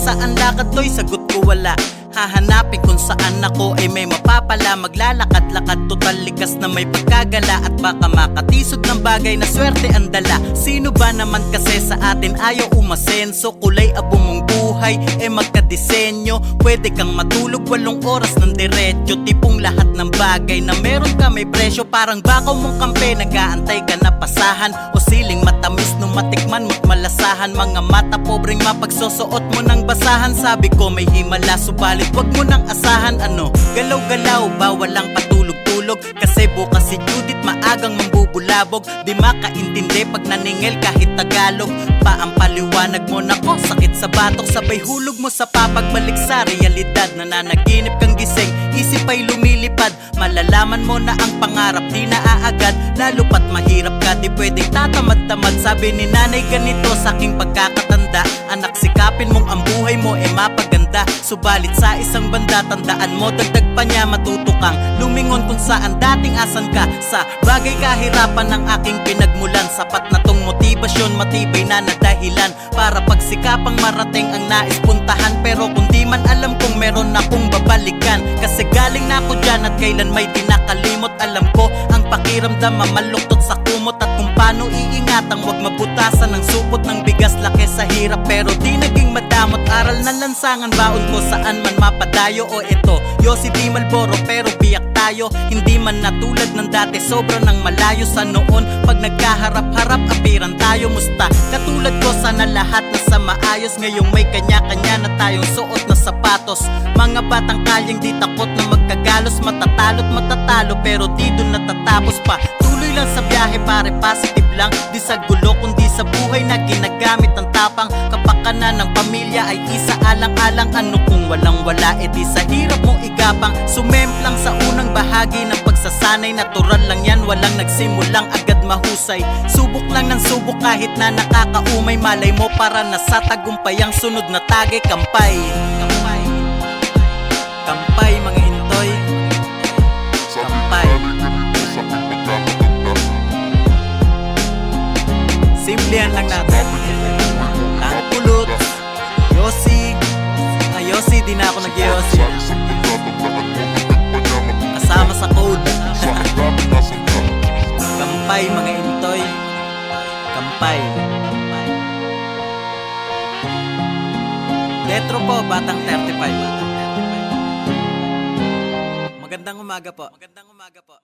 saan lakad to'y sagot ko wala. Hahanapin kung saan ako ay may mapapala. Maglalakad-lakad total likas na may pagkagala. At baka makatisod ng bagay na swerte ang dala. Sino ba naman kasi sa atin ayaw umasenso? Kulay abo mong buhay magkadisenyo. Pwede kang matulog 8 oras ng diretso. Tipong lahat ng bagay na meron ka may presyo. Parang bakaw mong kampe, nag-aantay ka na pasahan. O siling matamis nung matikman mo't malasahan. Mga mata pobreng mapagsusuot mo ng basahan. Sabi ko may himala, subalit wag mo nang asahan. Ano, galaw-galaw ba walang patulog-tulog? Kasi bukas si Judith maagang mambubulabog. Di makaintindi pag naningil kahit Tagalog. Paampaliwanag mo nako, sakit sa batok. Sabay hulog mo sa papagbalik sa realidad. Nananaginip kang gising, isip ay lumilipad. Malalaman mo na ang pangarap di naaagad. Lalo pat mahirap ka, di pwedeng tatamad-tamad. Sabi ni nanay ganito sa aking pagkakatanda, anak sikapin mong ang buhay mo mapaganda. Subalit sa isang banda, tandaan mo dagdag pa niya, matuto kang lumingon kung saan dating asan ka. Sa bagay kahirapan ng aking pinagmulan, sapat na tong motibasyon, matibay na dahilan para pagsikapang marating ang nais puntahan. Pero kung di man alam kung meron akong babalikan, kasi galing na ako dyan at kailan may di nakalimot. Alam ko ang pakiramdam, mamaluktot sa kumot. At kung paano iingatang wag mabutasan ng supot ng bigas, laki sa hirap pero di naging madamot. Aral na lansangan, baon ko saan man mapadayo. O eto, Yossi di Malboro pero biyak tayo. Hindi man natulad ng dati, sobra ng malayo sa noon. Pag nagkaharap-harap, apiran tayo musta. Katulad ko sana lahat nasa maayos. Ngayong may kanya-kanya na tayong suot na sapatos. Mga batang kalyang di takot na magkagalos. Matatalo't matatalo pero di dun natatapos pa. Tuloy lang sa biyahe pare, positive lang. Di sa gulo kundi sa buhay na ginagamit ang tapang. Kapakanan ng pamilya ay isa alang-alang. Ano kung walang-wala, di sa hirap mo igapang. Sumemplang sa unang bahagi ng pagsasanay. Natural lang yan, walang nagsimulang agad mahusay. Subok lang ng subok kahit na nakakaumay. Malay mo para nasa tagumpay ang sunod na tagay. Kampay, kampay, kampay mga hintoy. Kampay. Simplihan lang natin. Ang pulot, Yossi. Yossi, di na ako nag-Yossi. Kasama sa code. Kampay mga intoy. Kampay. Letro po, batang 35. Magandang umaga po. Magandang umaga po.